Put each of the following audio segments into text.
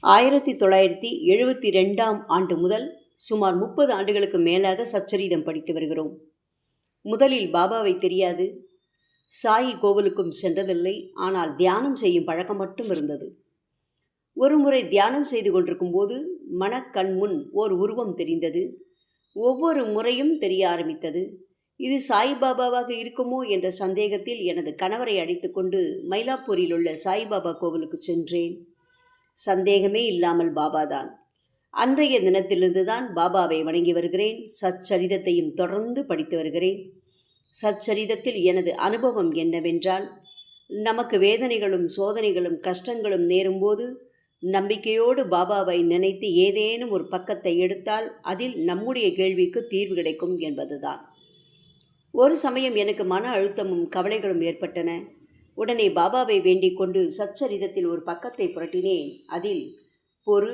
1972ஆம் ஆண்டு முதல் சுமார் 30 ஆண்டுகளுக்கு மேலாக சச்சரிதம் படித்து வருகிறோம். முதலில் பாபாவை தெரியாது, சாயி கோவிலுக்கும் சென்றதில்லை. ஆனால் தியானம் செய்யும் பழக்கம் மட்டும் இருந்தது. ஒரு முறை தியானம் செய்து கொண்டிருக்கும் போது மனக்கண் முன் ஓர் உருவம் தெரிந்தது. ஒவ்வொரு முறையும் தெரிய ஆரம்பித்தது. இது சாய்பாபாவாக இருக்குமோ என்ற சந்தேகத்தில் எனது கணவரை அழைத்து கொண்டு மயிலாப்பூரில் உள்ள சாய்பாபா கோவிலுக்கு சென்றேன். சந்தேகமே இல்லாமல் பாபாதான். அன்றைய தினத்திலிருந்து தான் பாபாவை வணங்கி வருகிறேன். சச்சரிதத்தையும் தொடர்ந்து படித்து வருகிறேன். சச்சரிதத்தில் எனது அனுபவம் என்னவென்றால், நமக்கு வேதனைகளும் சோதனைகளும் கஷ்டங்களும் நேரும்போது நம்பிக்கையோடு பாபாவை நினைத்து ஏதேனும் ஒரு பக்கத்தை எடுத்தால் அதில் நம்முடைய கேள்விக்கு தீர்வு கிடைக்கும் என்பதுதான். ஒரு சமயம் எனக்கு மன அழுத்தமும் கவலைகளும் ஏற்பட்டன. உடனே பாபாவை வேண்டிக் கொண்டு சச்சரிதத்தில் ஒரு பக்கத்தை புரட்டினேன். அதில், பொறு,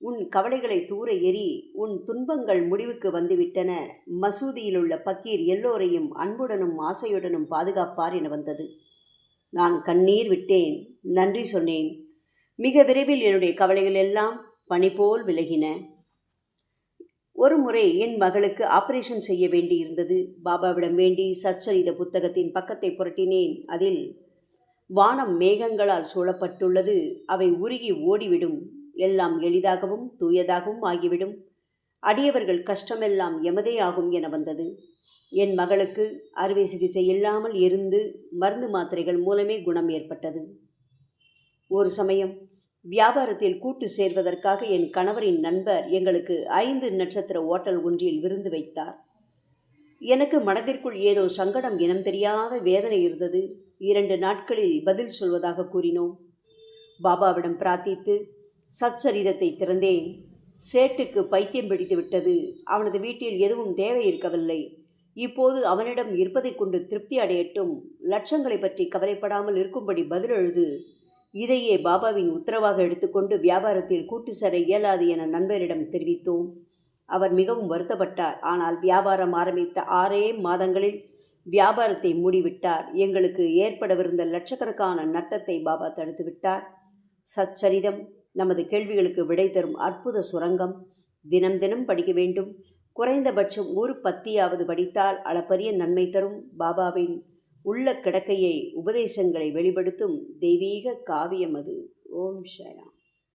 உன் கவலைகளை தூர எறி, உன் துன்பங்கள் முடிவுக்கு வந்துவிட்டன, மசூதியில் உள்ள பக்கீர் எல்லோரையும் அன்புடனும் ஆசையுடனும் பாதுகாப்பார் என வந்தது. நான் கண்ணீர் விட்டேன், நன்றி சொன்னேன். மிக விரைவில் என்னுடைய கவலைகள் எல்லாம் பனி போல் விலகின. ஒரு முறை என் மகளுக்கு ஆபரேஷன் செய்ய வேண்டியிருந்தது. பாபாவிடம் வேண்டி சச்சரித புத்தகத்தின் பக்கத்தை புரட்டினேன். அதில், வானம் மேகங்களால் சூழப்பட்டுள்ளது, அவை உருகி ஓடிவிடும், எல்லாம் எளிதாகவும் தூயதாகவும் ஆகிவிடும், அடியவர்கள் கஷ்டமெல்லாம் எமதே ஆகும் என வந்தது. என் மகளுக்கு அறுவை சிகிச்சை இல்லாமல் இருந்து மருந்து மாத்திரைகள் மூலமே குணம் ஏற்பட்டது. ஒரு சமயம் வியாபாரத்தில் கூட்டு சேர்வதற்காக என் கணவரின் நண்பர் எங்களுக்கு 5 நட்சத்திர ஓட்டல் ஒன்றில் விருந்து வைத்தார். எனக்கு மனதிற்குள் ஏதோ சங்கடம், இனம் தெரியாத வேதனை இருந்தது. 2 நாட்களில் பதில் சொல்வதாக கூறினோம். பாபாவிடம் பிரார்த்தித்து சச்சரிதத்தை திறந்தேன். சேட்டுக்கு பைத்தியம் பிடித்து விட்டது. அவனது வீட்டில் எதுவும் தேவை இருக்கவில்லை. இப்போது அவனிடம் இருப்பதை கொண்டு திருப்தி அடையட்டும். லட்சங்களை பற்றி கவலைப்படாமல் இருக்கும்படி பதில் எழுது. இதையே பாபாவின் உத்தரவாக எடுத்துக்கொண்டு வியாபாரத்தில் கூட்டு சேர இயலாது என நண்பரிடம் தெரிவித்தோம். அவர் மிகவும் வருத்தப்பட்டார். ஆனால் வியாபாரம் ஆரம்பித்த 6 மாதங்களில் வியாபாரத்தை மூடிவிட்டார். எங்களுக்கு ஏற்படவிருந்த லட்சக்கணக்கான நட்டத்தை பாபா தடுத்து விட்டார். சச்சரிதம் நமது கேள்விகளுக்கு விடை தரும் அற்புத சுரங்கம். தினம் தினம் படிக்க வேண்டும். குறைந்தபட்சம் ஒரு பத்தியாவது படித்தால் அளப்பரிய நன்மை தரும். பாபாவின் உள்ள கிடக்கையை, உபதேசங்களை வெளிப்படுத்தும் தெய்வீக காவியம் அது. ஓம் சாய்ராம்.